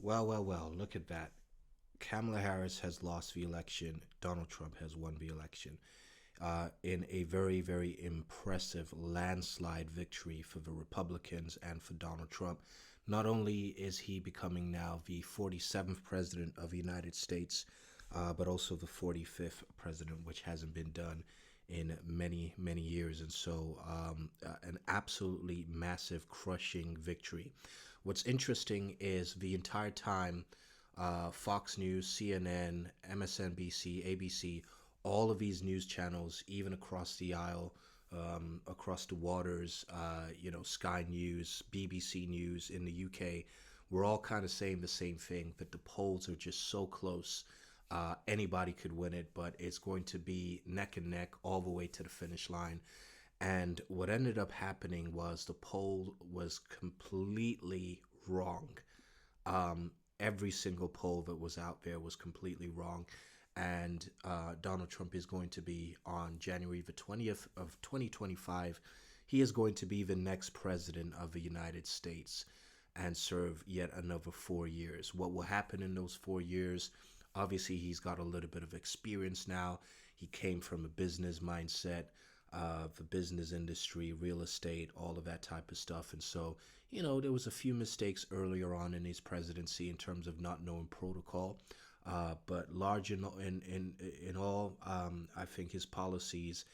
Well, look at that. Kamala Harris has lost the election. Donald Trump has won the election in a very, very impressive landslide victory for the Republicans and for Donald Trump. Not only is he becoming now the 47th president of the United States, but also the 45th president, which hasn't been done in many, many years. And so, an absolutely massive, crushing victory. What's interesting is the entire time Fox News, CNN, MSNBC, ABC, all of these news channels, even across the aisle, across the waters, Sky News, BBC News in the UK, we're all kind of saying the same thing, that the polls are just so close. Anybody could win it, but it's going to be neck and neck all the way to the finish line. And what ended up happening was the poll was completely wrong. Every single poll that was out there was completely wrong. And Donald Trump is going to be on January the 20th of 2025. He is going to be the next president of the United States and serve yet another 4 years. What will happen in those 4 years? Obviously, he's got a little bit of experience now. He came from a business mindset, the business industry, real estate, all of that type of stuff. And so, there was a few mistakes earlier on in his presidency in terms of not knowing protocol. But large in all, I think his policies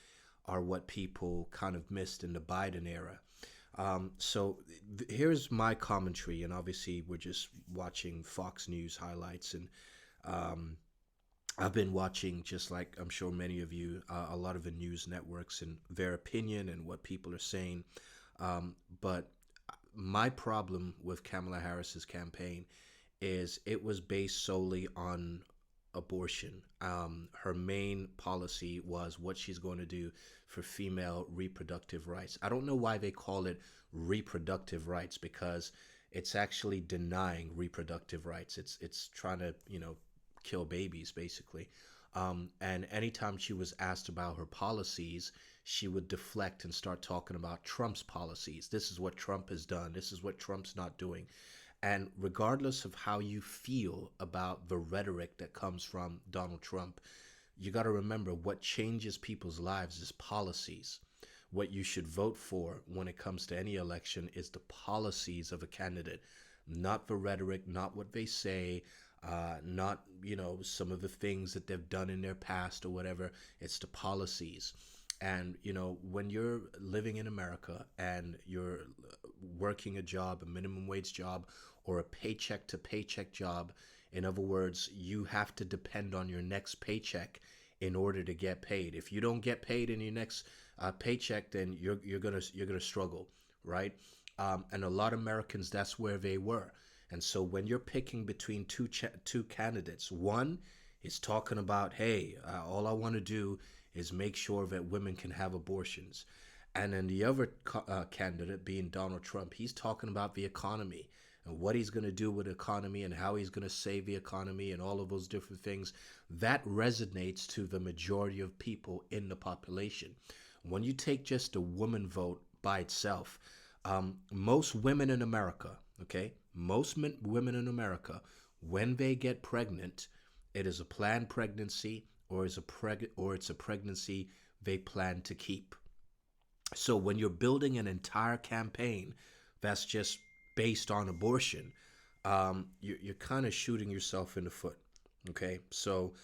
are what people kind of missed in the Biden era. Here's my commentary, and obviously we're just watching Fox News highlights, and I've been watching, just like I'm sure many of you, a lot of the news networks and their opinion and what people are saying. But my problem with Kamala Harris's campaign is it was based solely on abortion. Her main policy was what she's going to do for female reproductive rights. I don't know why they call it reproductive rights, because it's actually denying reproductive rights. It's trying to kill babies basically. And anytime she was asked about her policies, she would deflect and start talking about Trump's policies. This is what Trump has done. This is what Trump's not doing. And regardless of how you feel about the rhetoric that comes from Donald Trump, you got to remember what changes people's lives is policies. What you should vote for when it comes to any election is the policies of a candidate, not the rhetoric, not what they say, not, some of the things that they've done in their past or whatever. It's the policies. And, when you're living in America and you're working a job, a minimum wage job, or a paycheck to paycheck job, in other words, you have to depend on your next paycheck in order to get paid. If you don't get paid in your next paycheck, then you're gonna struggle, right? And a lot of Americans, that's where they were. And so when you're picking between two candidates, one is talking about, hey, all I want to do is make sure that women can have abortions. And then the other candidate, being Donald Trump, he's talking about the economy and what he's going to do with the economy and how he's going to save the economy and all of those different things. That resonates to the majority of people in the population. When you take just a woman vote by itself, most women in America, okay, women in America, when they get pregnant, it is a planned pregnancy, or it's a pregnancy they plan to keep. So when you're building an entire campaign that's just based on abortion, you're kind of shooting yourself in the foot. Okay, so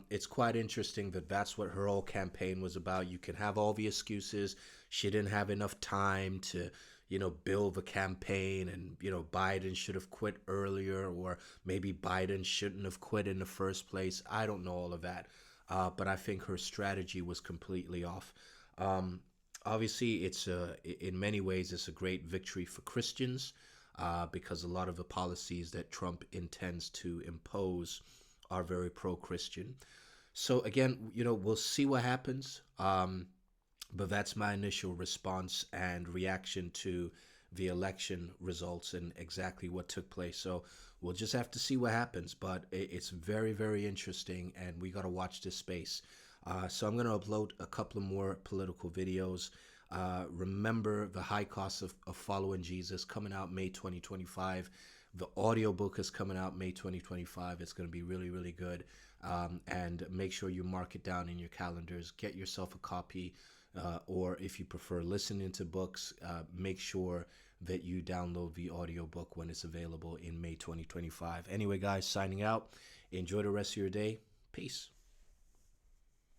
it's quite interesting that that's what her whole campaign was about. You can have all the excuses. She didn't have enough time to, build the campaign, and, Biden should have quit earlier, or maybe Biden shouldn't have quit in the first place. I don't know all of that. But I think her strategy was completely off. Obviously, in many ways, it's a great victory for Christians, because a lot of the policies that Trump intends to impose are very pro-Christian. So again, we'll see what happens. But that's my initial response and reaction to the election results and exactly what took place. So we'll just have to see what happens. But it's very, very interesting, and we got to watch this space. So I'm going to upload a couple of more political videos. Remember the high cost of following Jesus, coming out May 2025. The audiobook is coming out May 2025. It's going to be really, really good. And make sure you mark it down in your calendars. Get yourself a copy, or if you prefer listening to books, make sure that you download the audiobook when it's available in May 2025. Anyway, guys, signing out. Enjoy the rest of your day. Peace.